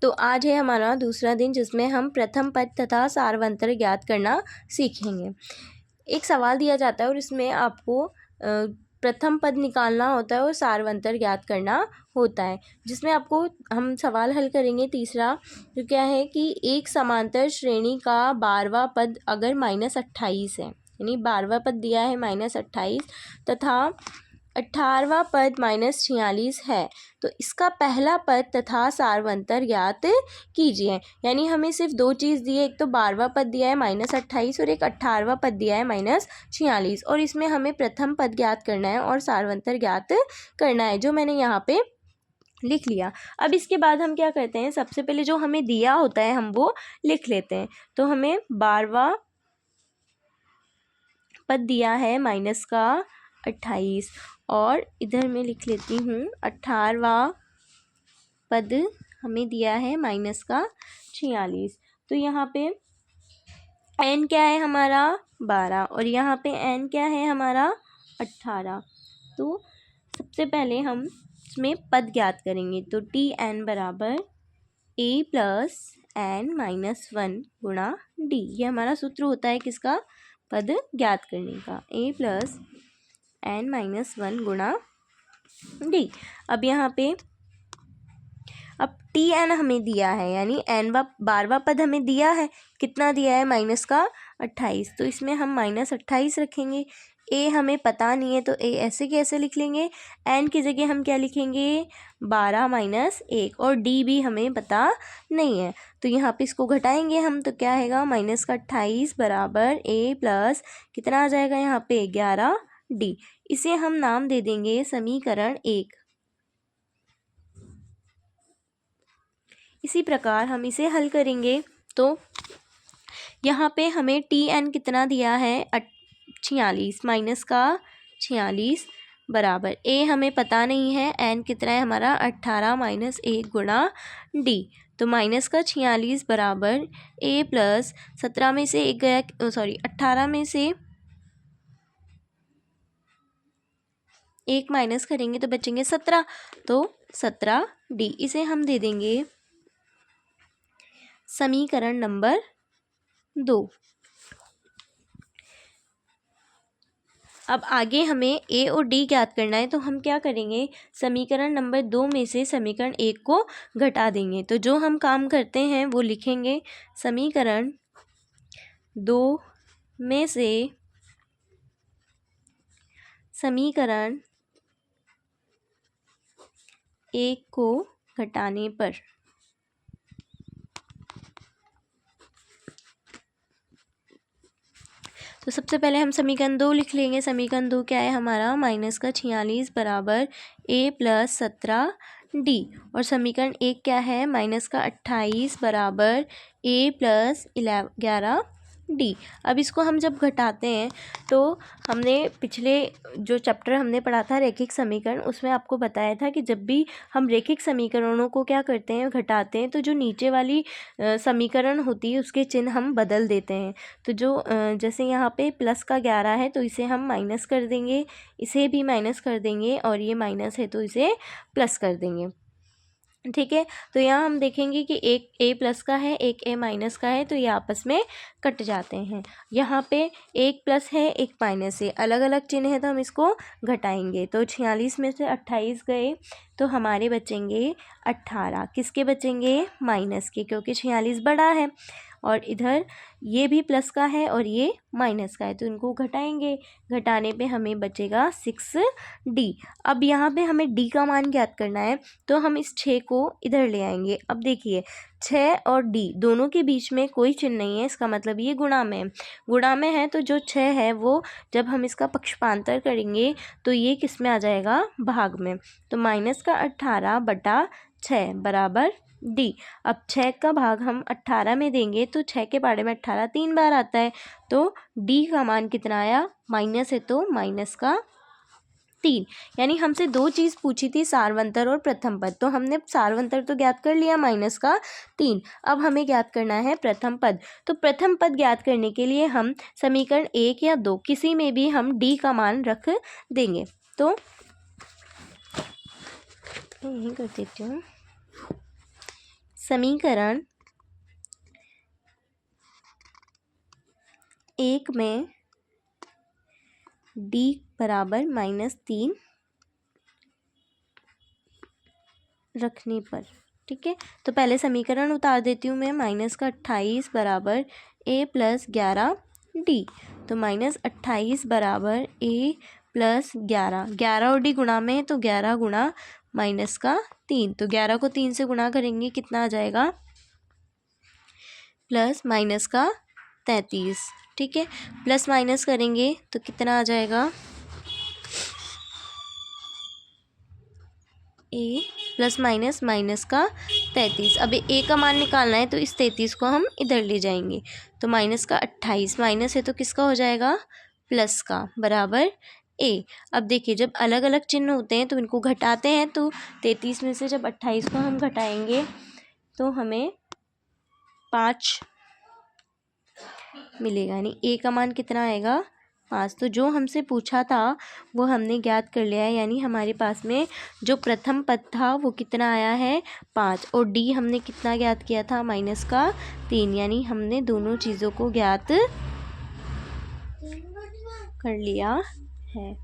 तो आज है हमारा दूसरा दिन जिसमें हम प्रथम पद तथा सार्वंतर ज्ञात करना सीखेंगे। एक सवाल दिया जाता है और इसमें आपको प्रथम पद निकालना होता है और सार्वंतर ज्ञात करना होता है, जिसमें आपको हम सवाल हल करेंगे। तीसरा जो क्या है कि एक समांतर श्रेणी का 12वां पद अगर -28 है, यानी 12वां पद दिया है -28 तथा 18वां पद -46 है, तो इसका पहला पद तथा सार्वंतर ज्ञात कीजिए। यानी हमें सिर्फ दो चीज़ दी है, एक तो 12वां पद दिया है -28 और एक 18वां पद दिया है -46, और इसमें हमें प्रथम पद ज्ञात करना है और सार्वंतर ज्ञात करना है, जो मैंने यहाँ पे लिख लिया। अब इसके बाद हम क्या करते हैं, सबसे पहले जो हमें दिया होता है हम वो लिख लेते हैं। तो हमें 12वां पद दिया है -28 और इधर मैं लिख लेती हूँ 18वां पद हमें दिया है -46। तो यहाँ पे n क्या है हमारा 12 और यहाँ पे n क्या है हमारा 18। तो सबसे पहले हम इसमें पद ज्ञात करेंगे। तो Tn बराबर a प्लस n माइनस 1 गुणा d, ये हमारा सूत्र होता है किसका, पद ज्ञात करने का, a प्लस n माइनस 1 गुणा d। अब यहाँ पे अब Tn हमें दिया है, यानी n 12वां पद हमें दिया है, कितना दिया है -28, तो इसमें हम -28 रखेंगे। a हमें पता नहीं है तो a ऐसे कैसे लिख लेंगे, n की जगह हम क्या लिखेंगे 12 माइनस 1, और d भी हमें पता नहीं है, तो यहाँ पे इसको घटाएंगे हम, तो क्या आएगा -28 बराबर a प्लस कितना आ जाएगा यहाँ पे 11d। इसे हम नाम दे देंगे समीकरण 1। इसी प्रकार हम इसे हल करेंगे। तो यहाँ पे हमें Tn कितना दिया है 46 माइनस का 46 बराबर a हमें पता नहीं है, n कितना है हमारा 18 माइनस 1 गुणा d। तो माइनस का 46 बराबर a प्लस 17 में से एक गया, 18 में से एक माइनस करेंगे तो बचेंगे 17, तो 17d। इसे हम दे देंगे समीकरण नंबर 2। अब आगे हमें a और d ज्ञात करना है, तो हम क्या करेंगे, समीकरण नंबर 2 में से समीकरण 1 को घटा देंगे। तो जो हम काम करते हैं वो लिखेंगे, समीकरण 2 में से समीकरण 1 को घटाने पर तो सबसे पहले हम समीकरण 2 लिख लेंगे। समीकरण 2 क्या है हमारा, माइनस का 46 बराबर a प्लस 17d, और समीकरण 1 क्या है, माइनस का 28 बराबर a प्लस 11d। अब इसको हम जब घटाते हैं तो हमने पिछले जो चैप्टर हमने पढ़ा था रैखिक समीकरण, उसमें आपको बताया था कि जब भी हम रैखिक समीकरणों को क्या करते हैं, घटाते हैं, तो जो नीचे वाली समीकरण होती है उसके चिन्ह हम बदल देते हैं। तो जो जैसे यहाँ पे प्लस का 11 है तो इसे हम माइनस कर देंगे, इसे भी माइनस कर देंगे, और ये माइनस है तो इसे प्लस कर देंगे। ठीक है, तो यहाँ हम देखेंगे कि एक a प्लस का है, एक a माइनस का है, तो ये आपस में कट जाते हैं। यहाँ पे एक प्लस है, एक माइनस है, अलग अलग चिन्ह है, तो हम इसको घटाएंगे। तो 46 में से 28 गए तो हमारे बचेंगे 18, किसके बचेंगे, माइनस के, क्योंकि 46 बड़ा है, और इधर ये भी प्लस का है और ये माइनस का है, तो इनको घटाएंगे, घटाने पे हमें बचेगा 6d। अब यहाँ पे हमें d का मान ज्ञात करना है, तो हम इस 6 को इधर ले आएंगे। अब देखिए 6 और d दोनों के बीच में कोई चिन्ह नहीं है, इसका मतलब ये गुणा में है। गुणा में है तो जो 6 है वो जब हम इसका पक्षपांतर करेंगे तो ये किस में आ जाएगा, भाग में। तो माइनस का 18 बटा 6 बराबर d। अब 6 का भाग हम 18 में देंगे तो 6 के पाड़े में 18 3 बार आता है, तो d का मान कितना आया, माइनस है तो माइनस का 3। यानी हमसे दो चीज़ पूछी थी, सार्वंतर और प्रथम पद, तो हमने सार्वंतर तो ज्ञात कर लिया माइनस का 3। अब हमें ज्ञात करना है प्रथम पद। तो प्रथम पद ज्ञात करने के लिए हम समीकरण 1 या 2 किसी में भी हम d का मान रख देंगे। तो यही कर देती हूँ, समीकरण 1 में d बराबर -3 रखने पर, ठीक है। तो पहले समीकरण उतार देती हूँ मैं। -28 बराबर a + 11d। तो -28 बराबर a + 11, 11 और d गुणा में है तो 11 गुणा -3। तो 11 को 3 से गुणा करेंगे कितना आ जाएगा, +-33, ठीक है। प्लस माइनस करेंगे तो कितना आ जाएगा, a +-−33। अब a का मान निकालना है तो इस 33 को हम इधर ले जाएंगे। तो -28 माइनस है तो किसका हो जाएगा, प्लस का, बराबर a। अब देखिए जब अलग अलग चिन्ह होते हैं तो इनको घटाते हैं। तो 33 में से जब 28 को हम घटाएंगे तो हमें 5 मिलेगा, यानी a का मान कितना आएगा, 5। तो जो हमसे पूछा था वो हमने ज्ञात कर लिया है, यानी हमारे पास में जो प्रथम पद था वो कितना आया है, 5। और d हमने कितना ज्ञात किया था, -3, यानी हमने दोनों चीज़ों को ज्ञात कर लिया है।